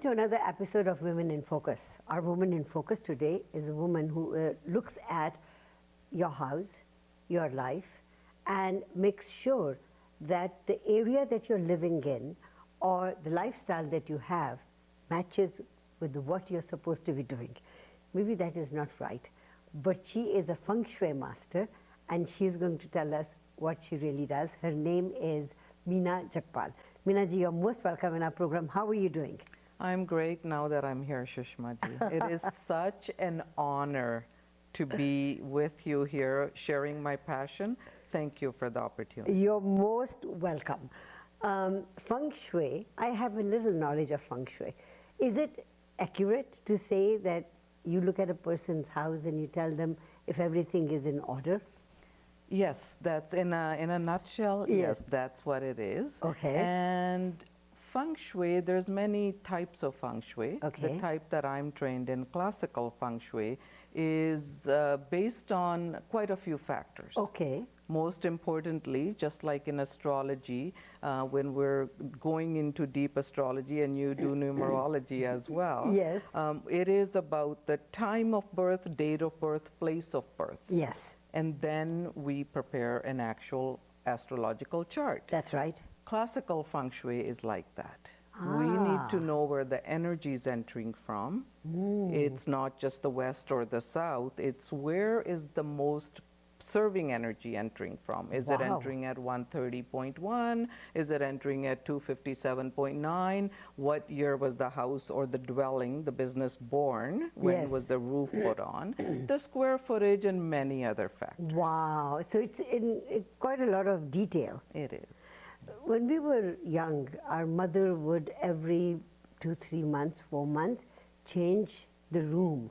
to another episode of Women in Focus. Our woman in focus today is a woman who looks at your house, your life, and makes sure that the area that you're living in or the lifestyle that you have matches with what you're supposed to be doing. Maybe that is not right, but she is a feng shui master and she's going to tell us what she really does. Her name is Meena Jagpal. Meena ji, you're most welcome in our program. How are you doing? I'm great now that I'm here, Sushma ji. It is such an honor to be with you here, sharing my passion. Thank you for the opportunity. You're most welcome. Feng shui, I have a little knowledge of feng shui. Is it accurate to say that you look at a person's house and you tell them if everything is in order? Yes, that's in a nutshell. Yes, that's what it is. Okay. And feng shui, there's many types of feng shui. Okay. The type that I'm trained in, classical feng shui, is based on quite a few factors. Okay. Most importantly, just like in astrology, when we're going into deep astrology and you do numerology as well, Yes. It is about the time of birth, date of birth, place of birth. Yes. And then we prepare an actual astrological chart. That's right. Classical feng shui is like that. We need to know where the energy is entering from. It's not just the west or the south, it's where is the most serving energy entering from. Is it entering at 130.1? Is it entering at 257.9? What year was the house or the dwelling, the business born? When was the roof put on? The square footage and many other factors. Wow. So it's in quite a lot of detail. It is. When we were young, our mother would every 2-3 months, 4 months, change the room.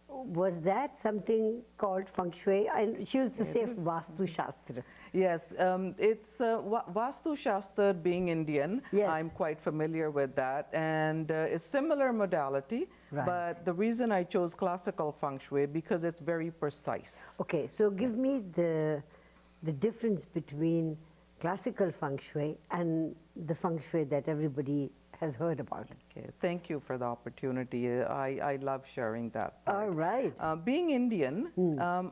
Was that something called feng shui? And she used to say Vastu Shastra. Yes, it's Vastu Shastra, being Indian. Yes. I'm quite familiar with that, and it's similar modality. Right. But the reason I chose classical feng shui because it's very precise. Okay, so give me the difference between classical feng shui and the feng shui that everybody has heard about. Okay, thank you for the opportunity. I love sharing that part. All right. Being Indian,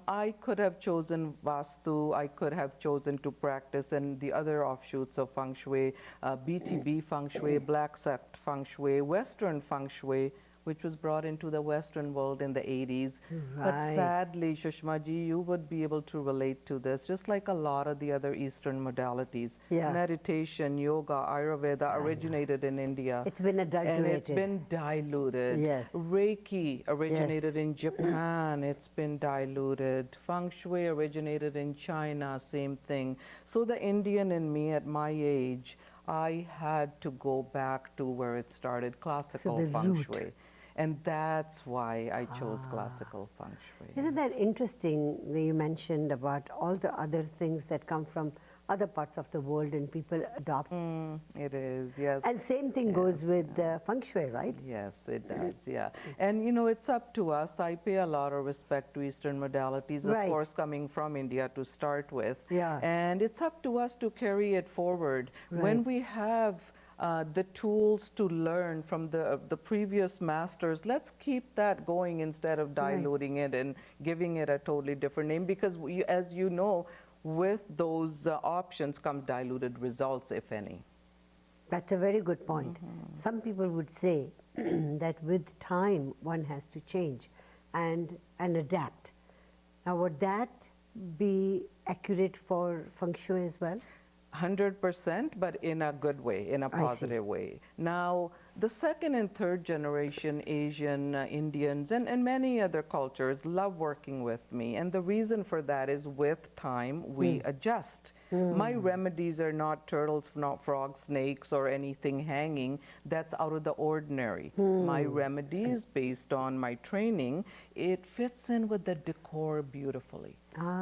I could have chosen Vastu, I could have chosen to practice and the other offshoots of feng shui, BTB feng shui, black sect feng shui, Western feng shui, which was brought into the Western world in the 80s. Right. But sadly, Sushma ji, you would be able to relate to this, just like a lot of the other Eastern modalities. Yeah. Meditation, yoga, Ayurveda originated in India. It's been adulterated. And it's been diluted. Yes. Reiki originated in Japan. It's been diluted. Feng Shui originated in China. Same thing. So the Indian in me at my age, I had to go back to where it started, classical feng shui. And that's why I chose classical feng shui. Isn't that interesting that you mentioned about all the other things that come from other parts of the world and people adopt? It is, yes. And same thing goes with feng shui, right? Yes, it does, yeah. And you know, it's up to us. I pay a lot of respect to Eastern modalities, of course, coming from India to start with. Yeah. And it's up to us to carry it forward. Right. When we have the tools to learn from the previous masters, let's keep that going instead of diluting it and giving it a totally different name, because we, as you know, with those options come diluted results, if any. That's a very good point. Some people would say that with time one has to change and adapt. Now, would that be accurate for feng shui as well? 100%, but in a good way, in a positive way. Now, the second and third generation Asian Indians and many other cultures love working with me. And the reason for that is with time, we adjust. My remedies are not turtles, not frogs, snakes, or anything hanging that's out of the ordinary. My remedies, based on my training, it fits in with the decor beautifully.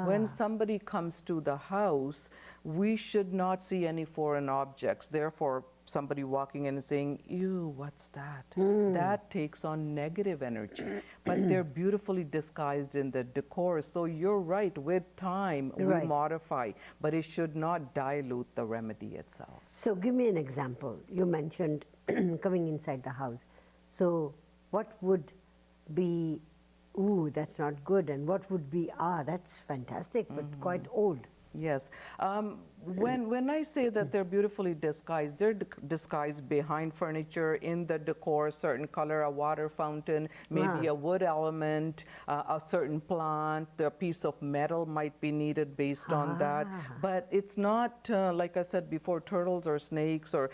When somebody comes to the house, we should not see any foreign objects. Therefore, somebody walking in and saying, ew, what's that? That takes on negative energy. But they're beautifully disguised in the decor. So you're right, with time, we modify. But it should not dilute the remedy itself. So give me an example. You mentioned coming inside the house. So what would be, ooh, that's not good, and what would be, ah, that's fantastic, but quite old? Yes. When I say that they're beautifully disguised, they're disguised behind furniture, in the decor, certain color, a water fountain, maybe a wood element, a certain plant, a piece of metal might be needed based on that. But it's not, like I said before, turtles or snakes, or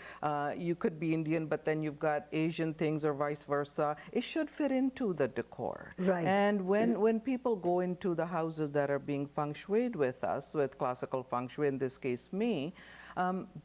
you could be Indian, but then you've got Asian things or vice versa. It should fit into the decor. Right. And when people go into the houses that are being feng shuied with us, with classical feng shui, in this case me,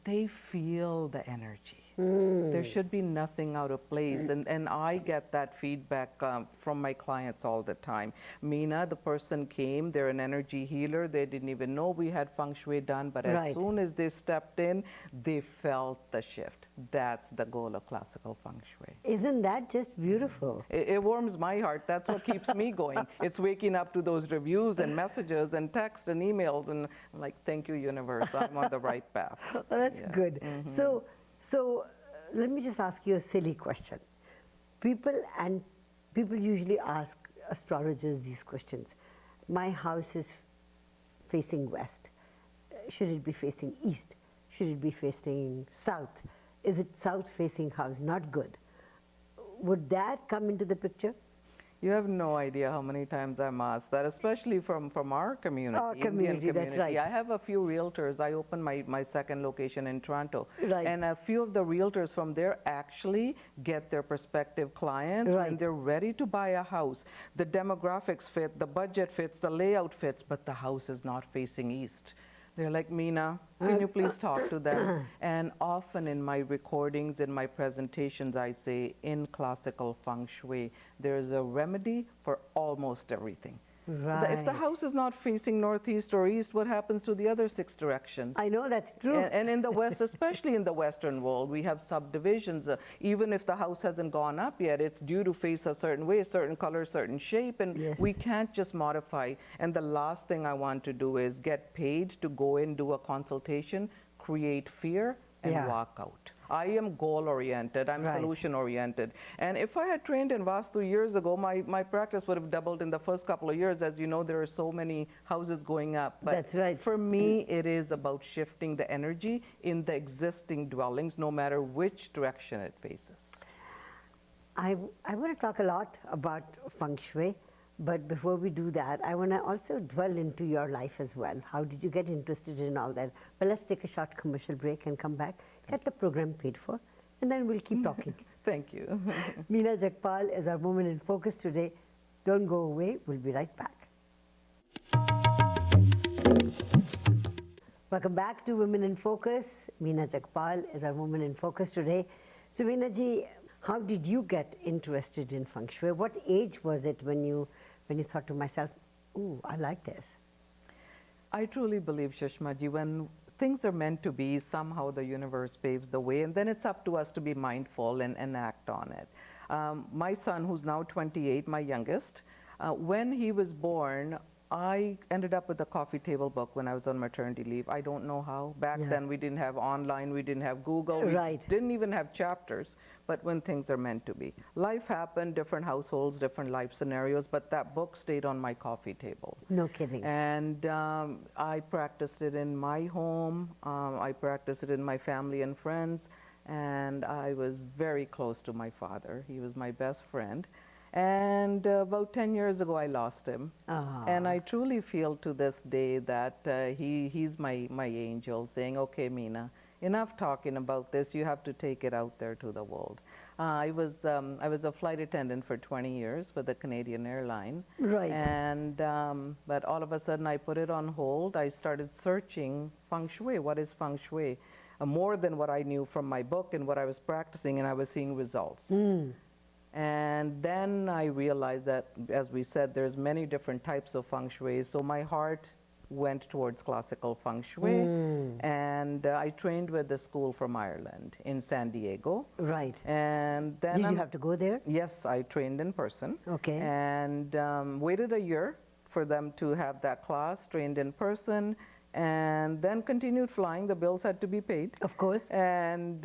they feel the energy. There should be nothing out of place, and I get that feedback from my clients all the time. Meena, the person came, they're an energy healer, they didn't even know we had feng shui done, but as soon as they stepped in, they felt the shift. That's the goal of classical feng shui. Isn't that just beautiful? It warms my heart. That's what keeps me going. It's waking up to those reviews and messages and texts and emails, and I'm like, thank you, universe, I'm on the right path. Oh, that's good. So let me just ask you a silly question. People usually ask astrologers these questions. My house is facing west. Should it be facing east? Should it be facing south? Is it south facing house? Not good. Would that come into the picture? You have no idea how many times I'm asked that, especially from our community, Our Indian community, that's right. I have a few realtors. I opened my second location in Toronto. Right. And a few of the realtors from there actually get their prospective clients when they're ready to buy a house. The demographics fit, the budget fits, the layout fits, but the house is not facing east. They're like, Meena, can you please talk to them? And often in my recordings, in my presentations, I say, in classical feng shui, there's a remedy for almost everything. Right. If the house is not facing northeast or east, what happens to the other 6 directions? I know that's true. And in the West, especially in the Western world, we have subdivisions. Even if the house hasn't gone up yet, it's due to face a certain way, a certain color, certain shape, and we can't just modify. And the last thing I want to do is get paid to go in, do a consultation, create fear, and walk out. I am goal-oriented, I'm solution-oriented. And if I had trained in Vastu years ago, my practice would have doubled in the first couple of years. As you know, there are so many houses going up. But that's right. For me, it is about shifting the energy in the existing dwellings, no matter which direction it faces. I want to talk a lot about feng shui, but before we do that, I want to also dwell into your life as well. How did you get interested in all that? But let's take a short commercial break and come back, get the program paid for, and then we'll keep talking. Thank you. Meena Jagpal is our Woman in Focus today. Don't go away, we'll be right back. Welcome back to Women in Focus. Meena Jagpal is our Woman in Focus today. So Meena ji, how did you get interested in feng shui? What age was it when you thought to myself, ooh, I like this? I truly believe, Sushma ji, when things are meant to be, somehow the universe paves the way, and then it's up to us to be mindful and act on it. My son, who's now 28, my youngest, when he was born, I ended up with a coffee table book when I was on maternity leave. I don't know how. Back then we didn't have online, we didn't have Google, we didn't even have chapters. But when things are meant to be. Life happened, different households, different life scenarios, but that book stayed on my coffee table. No kidding. And I practiced it in my home, I practiced it in my family and friends, and I was very close to my father. He was my best friend. And about 10 years ago, I lost him. And I truly feel to this day that he's my angel, saying, okay, Meena, enough talking about this. You have to take it out there to the world. I was a flight attendant for 20 years with the Canadian airline. Right. And but all of a sudden, I put it on hold. I started searching feng shui. What is feng shui? More than what I knew from my book and what I was practicing, and I was seeing results. And then I realized that, as we said, there's many different types of feng shui. So my heart went towards classical feng shui. And I trained with the school from Ireland in San Diego. Right. And then did you have to go there? Yes, I trained in person. Okay. And waited a year for them to have that class, trained in person, and then continued flying. The bills had to be paid. Of course. And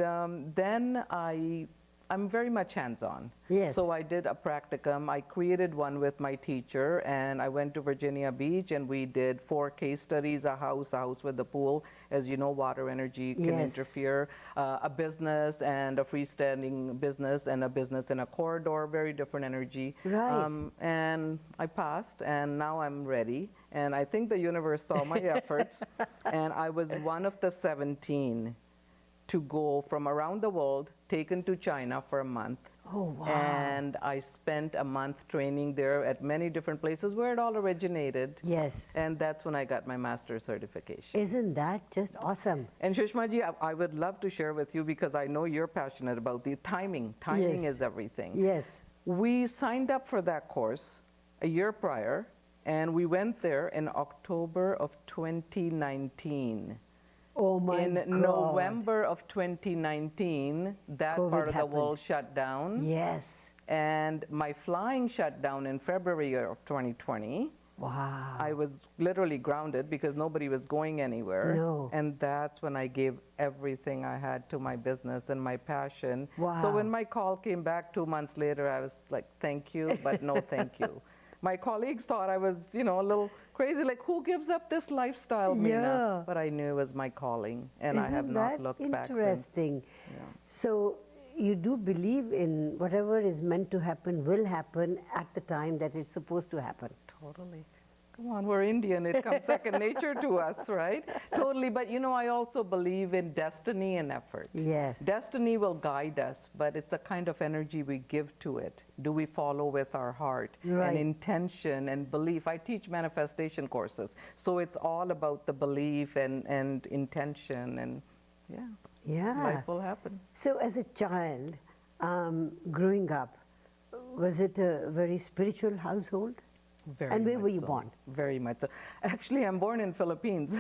then I I'm very much hands-on. Yes. So I did a practicum. I created one with my teacher, and I went to Virginia Beach, and we did 4 case studies, a house with a pool. As you know, water energy can Yes. interfere. A business and a freestanding business and a business in a corridor, very different energy. Right. And I passed, and now I'm ready. And I think the universe saw my efforts, and I was one of the 17 to go from around the world, taken to China for a month. Oh, wow. And I spent a month training there at many different places where it all originated. Yes. And that's when I got my master's certification. Isn't that just awesome? And Sushmaji, I would love to share with you, because I know you're passionate about the timing. Timing Yes. is everything. Yes. We signed up for that course a year prior, and we went there in October of 2019. Oh my In God. November of 2019, that COVID part of the happened. world shut down. Yes. And my flying shut down in February of 2020. Wow. I was literally grounded because nobody was going anywhere. No. And that's when I gave everything I had to my business and my passion. Wow. So when my call came back 2 months later, I was like, thank you, but no thank you. My colleagues thought I was, a little crazy, like, who gives up this lifestyle, Meena? Yeah. But I knew it was my calling, and I have Isn't not that looked back since. interesting? Yeah. So you do believe in whatever is meant to happen will happen at the time that it's supposed to happen. Totally. Come on, we're Indian. It comes second nature to us, right? Totally. But I also believe in destiny and effort. Yes. Destiny will guide us, but it's the kind of energy we give to it. Do we follow with our heart Right. and intention and belief? I teach manifestation courses, so it's all about the belief and intention, and Yeah. life will happen. So as a child, growing up, was it a very spiritual household? Very And where much were you so. born? Very much so. Actually, I'm born in Philippines.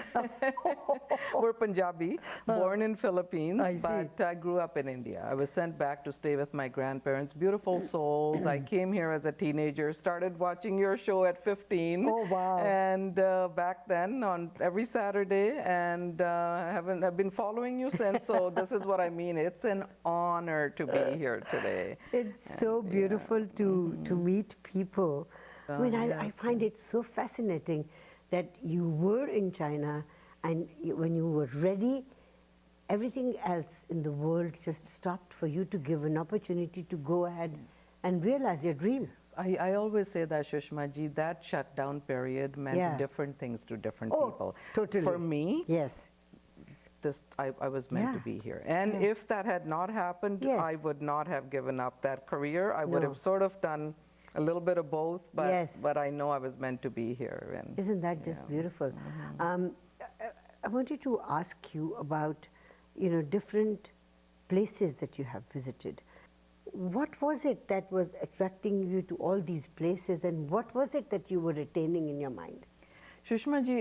We're Punjabi, born in Philippines, I see. but I grew up in India. I was sent back to stay with my grandparents, beautiful souls. I came here as a teenager, started watching your show at 15. Oh, wow. And back then, on every Saturday, and I've been following you since, so this is what I mean. It's an honor to be here today. It's so beautiful to meet people. I mean, I yes. find it so fascinating that you were in China, and when you were ready, everything else in the world just stopped for you to give an opportunity to go ahead and realize your dream. I always say that, Sushmaji, that shutdown period meant Yeah. different things to different Oh, people. totally. For me, Yes. I was meant to Yeah. be here. And Yeah. if that had not happened, Yes. I would not have given up that career. I would No. have sort of done a little bit of both, but, Yes. but I know I was meant to be here. And Isn't that just beautiful? I wanted to ask you about, different places that you have visited. What was it that was attracting you to all these places, and what was it that you were retaining in your mind? Sushmaji,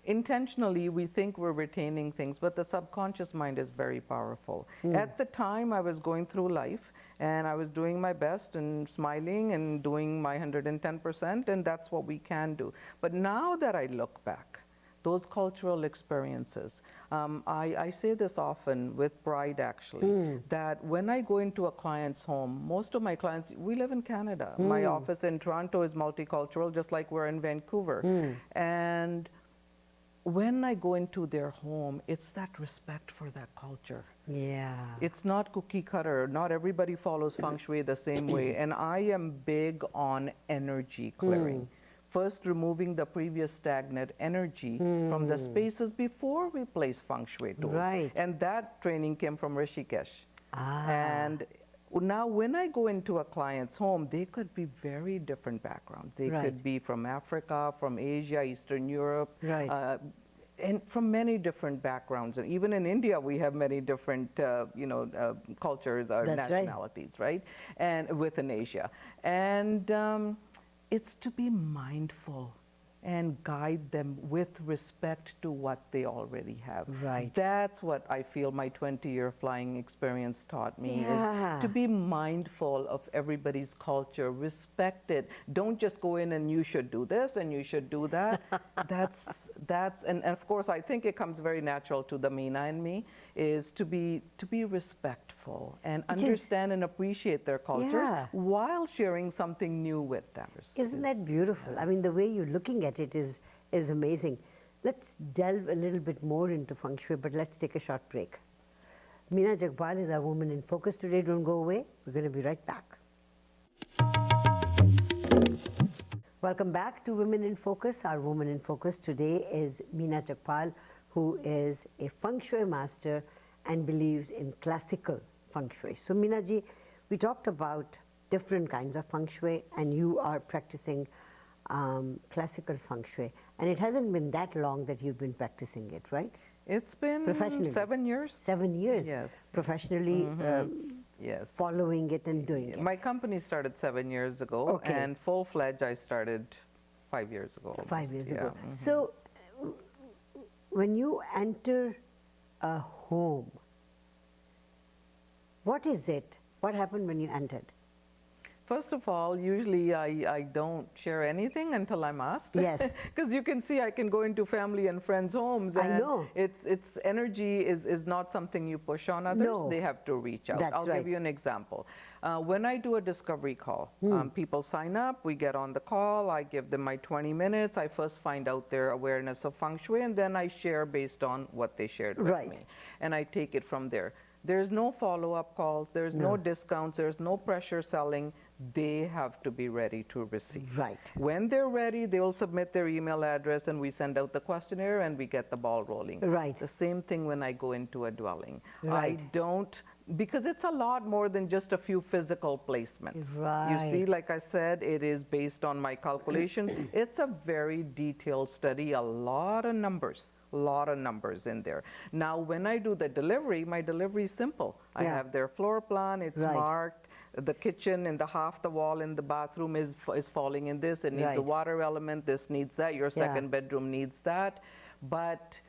intentionally we think we're retaining things, but the subconscious mind is very powerful. At the time, I was going through life, and I was doing my best and smiling and doing my 110%, and that's what we can do. But now that I look back, those cultural experiences, I say this often with pride, actually, that when I go into a client's home, most of my clients, we live in Canada. My office in Toronto is multicultural, just like we're in Vancouver. And when I go into their home, it's that respect for that culture. Yeah. It's not cookie cutter. Not everybody follows feng shui the same way. And I am big on energy clearing. First, removing the previous stagnant energy from the spaces before we place feng shui tools. Right. And that training came from Rishikesh. Ah. And now when I go into a client's home, they could be very different backgrounds. They Right. could be from Africa, from Asia, Eastern Europe, Right. and from many different backgrounds. And even in India, we have many different, cultures or That's right. nationalities, right? And within Asia. And it's to be mindful and guide them with respect to what they already have. Right. That's what I feel my 20-year flying experience taught me, Yeah. is to be mindful of everybody's culture, respect it. Don't just go in and you should do this and you should do that. and of course, I think it comes very natural to the Meena and me, is to be respectful and understand and appreciate their cultures while sharing something new with them. Isn't that beautiful? I mean, the way you're looking at it is amazing. Let's delve a little bit more into Feng Shui, but let's take a short break. Meena Jagpal is our Woman in Focus today. Don't go away. We're going to be right back. Welcome back to Women in Focus. Our Woman in Focus today is Meena Jagpal, who is a Feng Shui master and believes in classical Feng Shui. So Meena ji, we talked about different kinds of Feng Shui, and you are practicing classical Feng Shui. And it hasn't been that long that you've been practicing it, right? It's been 7 years. 7 years. Yes. Professionally yes. following it and doing it. My company started 7 years ago, and full-fledged I started 5 years ago. Almost. 5 years ago. So when you enter a home, what is it? What happened when you entered? First of all, usually I don't share anything until I'm asked. Yes. Because you can see I can go into family and friends' homes. And I know. It's energy is not something you push on others. No. They have to reach out. That's I'll right. give you an example. When I do a discovery call, people sign up, we get on the call, I give them my 20 minutes. I first find out their awareness of Feng Shui, and then I share based on what they shared with me. And I take it from there. There's no follow-up calls, there's no discounts, there's no pressure selling. They have to be ready to receive. Right. When they're ready, they will submit their email address and we send out the questionnaire and we get the ball rolling. Right. The same thing when I go into a dwelling. Right. I don't, because it's a lot more than just a few physical placements. Right. You see, like I said, it is based on my calculations. It's a very detailed study, a lot of numbers in there. Now, when I do the delivery, my delivery is simple. I have their floor plan, it's marked. The kitchen and the half the wall in the bathroom is falling in this. It needs a water element. This needs that. Your second bedroom needs that. But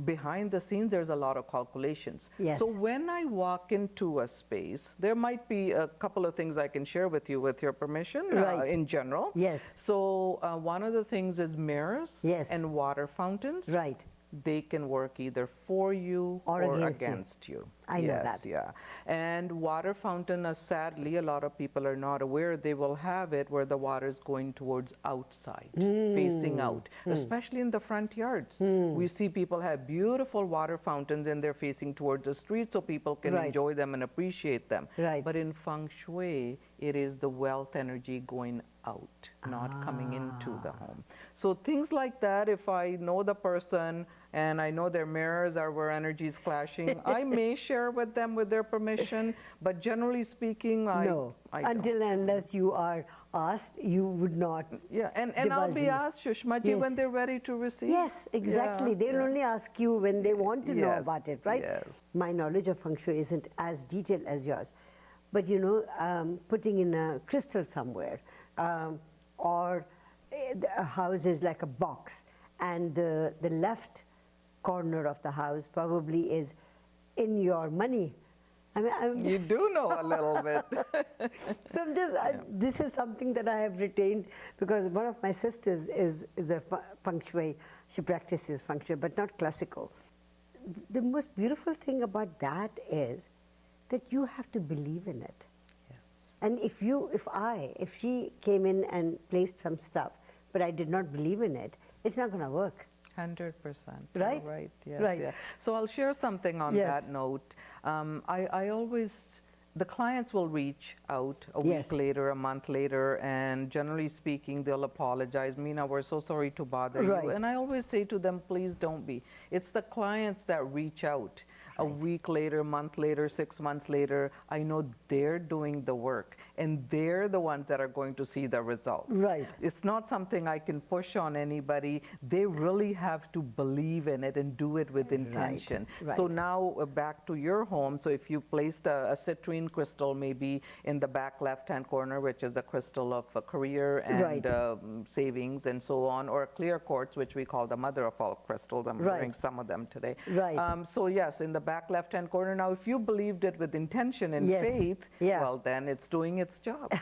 behind the scenes, there's a lot of calculations. Yes. So when I walk into a space, there might be a couple of things I can share with you with your permission in general. Yes. So one of the things is mirrors and water fountains. Right. They can work either for you or against you. I know that. Yeah. And water fountain, sadly, a lot of people are not aware, they will have it where the water is going towards outside, facing out, especially in the front yards. We see people have beautiful water fountains and they're facing towards the street so people can enjoy them and appreciate them. Right. But in Feng Shui, it is the wealth energy going out, not coming into the home. So things like that, if I know the person and I know their mirrors are where energy is clashing, I may share with them with their permission, but generally speaking, I until don't. unless you are asked, you would not. Yeah, and I'll be asked, Shushmaji, when they're ready to receive. Yes, exactly. They'll only ask you when they want to know about it, right? Yes. My knowledge of Feng Shui isn't as detailed as yours. But you know, putting in a crystal somewhere, or a house is like a box, and the left corner of the house probably is in your money. I mean, you do know a little bit. So I'm just, this is something that I have retained because one of my sisters is a Feng Shui. She practices Feng Shui, but not classical. The most beautiful thing about that is that you have to believe in it. Yes. And if she came in and placed some stuff, but I did not believe in it, it's not going to work. 100%. Right? Right, yes. Right. Yeah. So I'll share something on that note. I always, the clients will reach out a week later, a month later, and generally speaking, they'll apologize. Meena, we're so sorry to bother you. And I always say to them, please don't be. It's the clients that reach out. A week later, a month later, 6 months later, I know they're doing the work and they're the ones that are going to see the results. Right. It's not something I can push on anybody. They really have to believe in it and do it with intention. Right. So now back to your home. So if you placed a citrine crystal maybe in the back left-hand corner, which is a crystal of career and savings and so on, or a clear quartz, which we call the mother of all crystals. I'm wearing some of them today. So yes, in the back left-hand corner. Now, if you believed it with intention and faith, well, then it's doing its its job,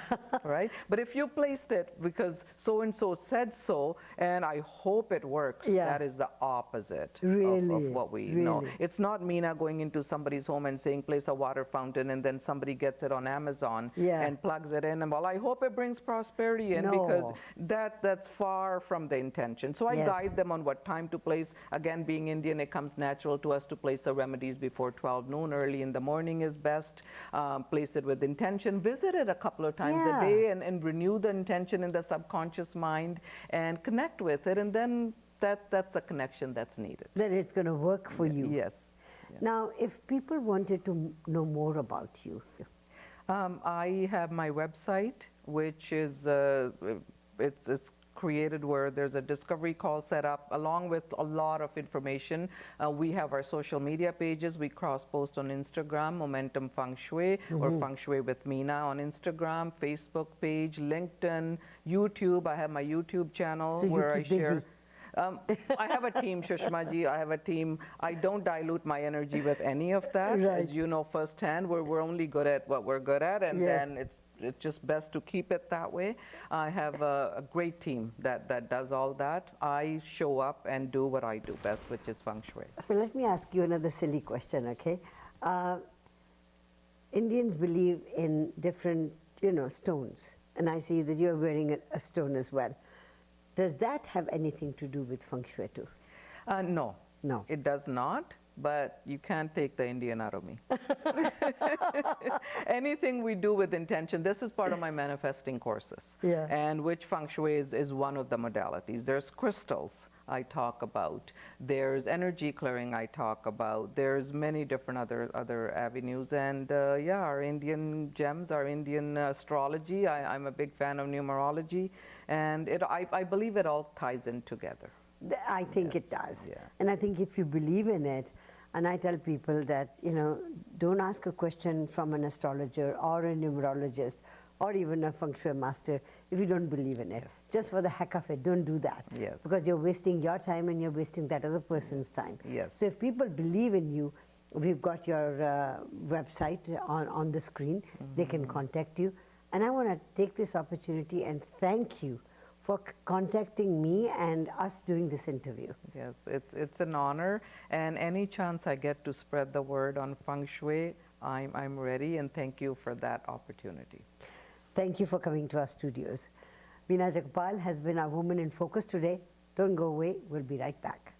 right? But if you placed it because so-and-so said so, and I hope it works, that is the opposite of what we know. It's not Meena going into somebody's home and saying, place a water fountain, and then somebody gets it on Amazon and plugs it in, and well, I hope it brings prosperity in, because that's far from the intention. So I guide them on what time to place. Again, being Indian, it comes natural to us to place the remedies before 12 noon. Early in the morning is best. Place it with intention. Visit it a couple of times a day and renew the intention in the subconscious mind and connect with it, and then that's a connection that's needed. Then it's going to work for you. Yes. Now, if people wanted to know more about you. I have my website, which is it's created where there's a discovery call set up along with a lot of information. We have our social media pages. We cross-post on Instagram, Momentum Fengshui, or Feng Shui with Meena on Instagram, Facebook page, LinkedIn, YouTube. I have my YouTube channel where I share. I have a team, Shushma-ji. I have a team. I don't dilute my energy with any of that. As you know firsthand, we're only good at what we're good at, and then it's just best to keep it that way. I have a great team that does all that. I show up and do what I do best, which is Feng Shui. So let me ask you another silly question, okay? Indians believe in different, stones, and I see that you're wearing a stone as well. Does that have anything to do with Feng Shui too? No. No. It does not, but you can't take the Indian out of me. Anything we do with intention, this is part of my manifesting courses, and which Feng Shui is one of the modalities. There's crystals I talk about. There's energy clearing I talk about. There's many different other avenues, and our Indian gems, our Indian astrology. I'm a big fan of numerology, and I believe it all ties in together. I think it does. And I think if you believe in it, and I tell people that, don't ask a question from an astrologer or a numerologist or even a Feng Shui master if you don't believe in it. Just for the heck of it, don't do that. Because you're wasting your time and you're wasting that other person's time. So if people believe in you, we've got your website on the screen. They can contact you. And I want to take this opportunity and thank you for contacting me and us doing this interview. Yes, it's an honor, and any chance I get to spread the word on Feng Shui, I'm ready, and thank you for that opportunity. Thank you for coming to our studios. Meena Jagpal has been our Woman in Focus today. Don't go away, we'll be right back.